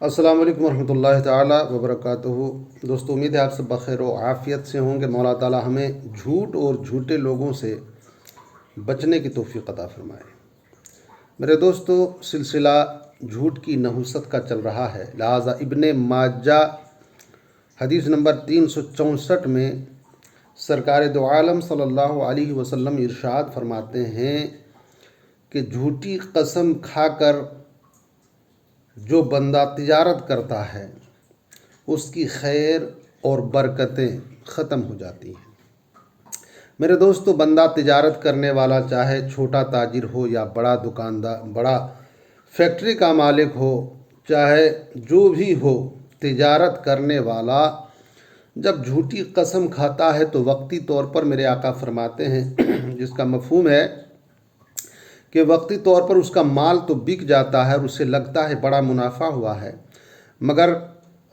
السلام علیکم ورحمۃ اللہ تعالی وبرکاتہ۔ دوستو، امید ہے آپ سب بخیر و عافیت سے ہوں گے۔ مولا تعالی ہمیں جھوٹ اور جھوٹے لوگوں سے بچنے کی توفیق عطا فرمائے۔ میرے دوستو، سلسلہ جھوٹ کی نحوست کا چل رہا ہے، لہٰذا ابن ماجہ حدیث نمبر 364 میں سرکار دو عالم صلی اللہ علیہ وسلم ارشاد فرماتے ہیں کہ جھوٹی قسم کھا کر جو بندہ تجارت کرتا ہے اس کی خیر اور برکتیں ختم ہو جاتی ہیں۔ میرے دوستو، بندہ تجارت کرنے والا چاہے چھوٹا تاجر ہو یا بڑا دکاندار، بڑا فیکٹری کا مالک ہو، چاہے جو بھی ہو، تجارت کرنے والا جب جھوٹی قسم کھاتا ہے تو وقتی طور پر میرے آقا فرماتے ہیں جس کا مفہوم ہے کہ وقتی طور پر اس کا مال تو بک جاتا ہے اور اسے لگتا ہے بڑا منافع ہوا ہے، مگر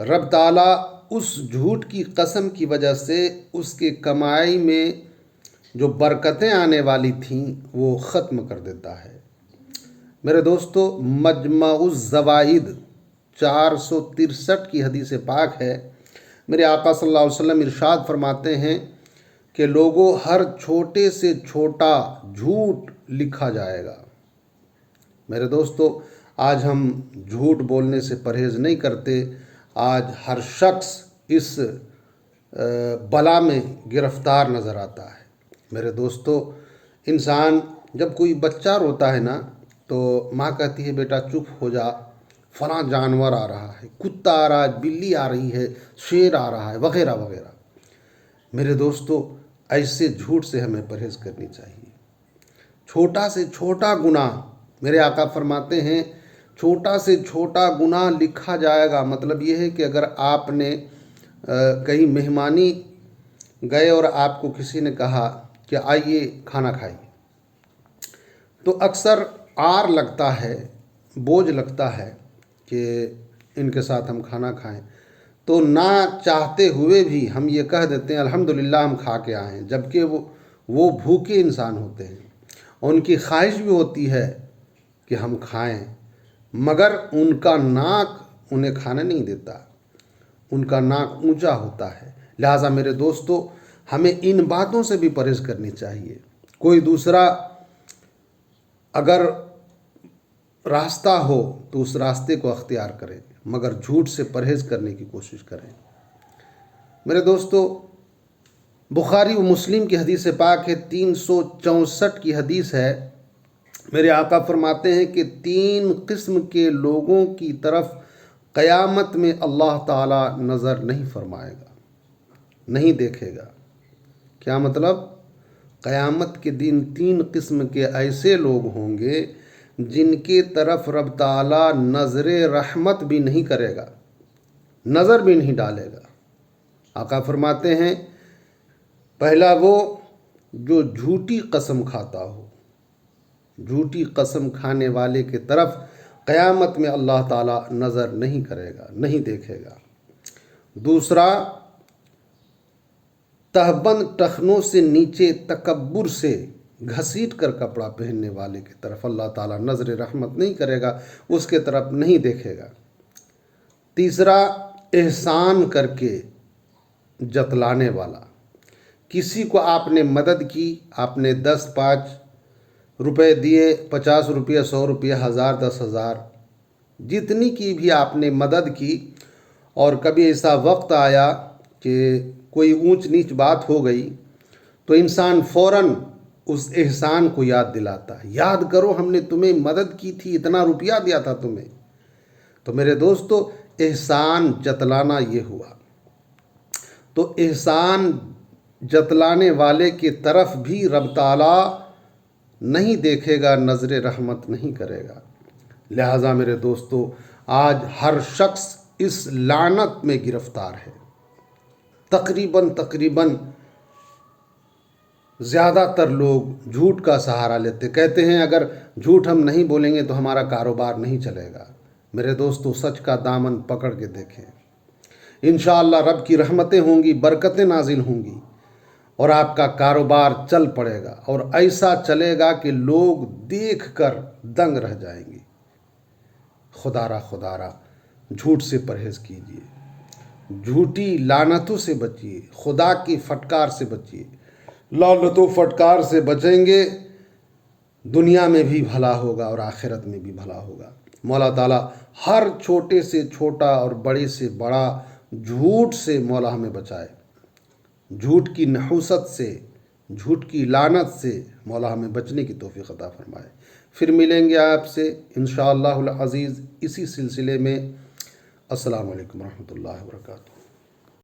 رب تعالیٰ اس جھوٹ کی قسم کی وجہ سے اس کے کمائی میں جو برکتیں آنے والی تھیں وہ ختم کر دیتا ہے۔ میرے دوستو، مجمع الزوائد 463 کی حدیث پاک ہے، میرے آقا صلی اللہ علیہ وسلم ارشاد فرماتے ہیں کہ لوگوں، ہر چھوٹے سے چھوٹا جھوٹ لکھا جائے گا۔ میرے دوستو، آج ہم جھوٹ بولنے سے پرہیز نہیں کرتے۔ آج ہر شخص اس بلا میں گرفتار نظر آتا ہے۔ میرے دوستو، انسان جب کوئی بچہ روتا ہے نا تو ماں کہتی ہے بیٹا چپ ہو جا، فلاں جانور آ رہا ہے، کتا آ رہا ہے، بلی آ رہی ہے، شیر آ رہا ہے، وغیرہ وغیرہ۔ میرے دوستو، ایسے جھوٹ سے ہمیں پرہیز کرنی چاہیے۔ چھوٹا سے چھوٹا گناہ، میرے آقا فرماتے ہیں چھوٹا سے چھوٹا گناہ لکھا جائے گا۔ مطلب یہ ہے کہ اگر آپ نے کہیں مہمانی گئے اور آپ کو کسی نے کہا کہ آئیے کھانا کھائیے، تو اکثر عار لگتا ہے، بوجھ لگتا ہے کہ ان کے ساتھ ہم کھانا کھائیں، تو نہ چاہتے ہوئے بھی ہم یہ کہہ دیتے ہیں الحمدللہ ہم کھا کے آئے ہیں، جبکہ وہ بھوکے انسان ہوتے ہیں، ان کی خواہش بھی ہوتی ہے کہ ہم کھائیں، مگر ان کا ناک انہیں کھانا نہیں دیتا، ان کا ناک اونچا ہوتا ہے۔ لہٰذا میرے دوستو، ہمیں ان باتوں سے بھی پرہیز کرنی چاہیے۔ کوئی دوسرا اگر راستہ ہو تو اس راستے کو اختیار کریں، مگر جھوٹ سے پرہیز کرنے کی کوشش کریں۔ میرے دوستو، بخاری و مسلم کی حدیث پاک ہے، 364 کی حدیث ہے، میرے آقا فرماتے ہیں کہ 3 قسم کے لوگوں کی طرف قیامت میں اللہ تعالیٰ نظر نہیں فرمائے گا، نہیں دیکھے گا۔ کیا مطلب؟ قیامت کے دن 3 قسم کے ایسے لوگ ہوں گے جن کی طرف رب تعالیٰ نظر رحمت بھی نہیں کرے گا، نظر بھی نہیں ڈالے گا۔ آقا فرماتے ہیں پہلا وہ جو جھوٹی قسم کھاتا ہو، جھوٹی قسم کھانے والے کی طرف قیامت میں اللہ تعالیٰ نظر نہیں کرے گا، نہیں دیکھے گا۔ دوسرا، تہبند ٹخنوں سے نیچے تکبر سے گھسیٹ کر کپڑا پہننے والے کی طرف اللہ تعالیٰ نظر رحمت نہیں کرے گا، اس کے طرف نہیں دیکھے گا۔ تیسرا، احسان کر کے جتلانے والا، کسی کو آپ نے مدد کی، آپ نے 10-5 روپے دیے، 50 روپیہ، 100 روپیہ، 1000، 10,000، جتنی کی بھی آپ نے مدد کی، اور کبھی ایسا وقت آیا کہ کوئی اونچ نیچ بات ہو گئی تو انسان فوراً اس احسان کو یاد دلاتا ہے، یاد کرو ہم نے تمہیں مدد کی تھی، اتنا روپیہ دیا تھا تمہیں۔ تو میرے دوستو، احسان جتلانا یہ ہوا۔ تو احسان جتلانے والے کی طرف بھی رب تعالیٰ نہیں دیکھے گا، نظر رحمت نہیں کرے گا۔ لہٰذا میرے دوستو، آج ہر شخص اس لعنت میں گرفتار ہے۔ تقریباً زیادہ تر لوگ جھوٹ کا سہارا لیتے، کہتے ہیں اگر جھوٹ ہم نہیں بولیں گے تو ہمارا کاروبار نہیں چلے گا۔ میرے دوستو، سچ کا دامن پکڑ کے دیکھیں، انشاءاللہ رب کی رحمتیں ہوں گی، برکتیں نازل ہوں گی، اور آپ کا کاروبار چل پڑے گا، اور ایسا چلے گا کہ لوگ دیکھ کر دنگ رہ جائیں گے۔ خدا را جھوٹ سے پرہیز کیجیے، جھوٹی لعنتوں سے بچیے، خدا کی پھٹکار سے بچیے۔ لعنت و پھٹکار سے بچیں گے، دنیا میں بھی بھلا ہوگا اور آخرت میں بھی بھلا ہوگا۔ مولا تعالیٰ ہر چھوٹے سے چھوٹا اور بڑے سے بڑا جھوٹ سے مولا ہمیں بچائے، جھوٹ کی نحوست سے، جھوٹ کی لعنت سے مولا ہمیں بچنے کی توفیق عطا فرمائے۔ پھر ملیں گے آپ سے انشاءاللہ العزیز اسی سلسلے میں۔ السلام علیکم ورحمۃ اللہ وبرکاتہ۔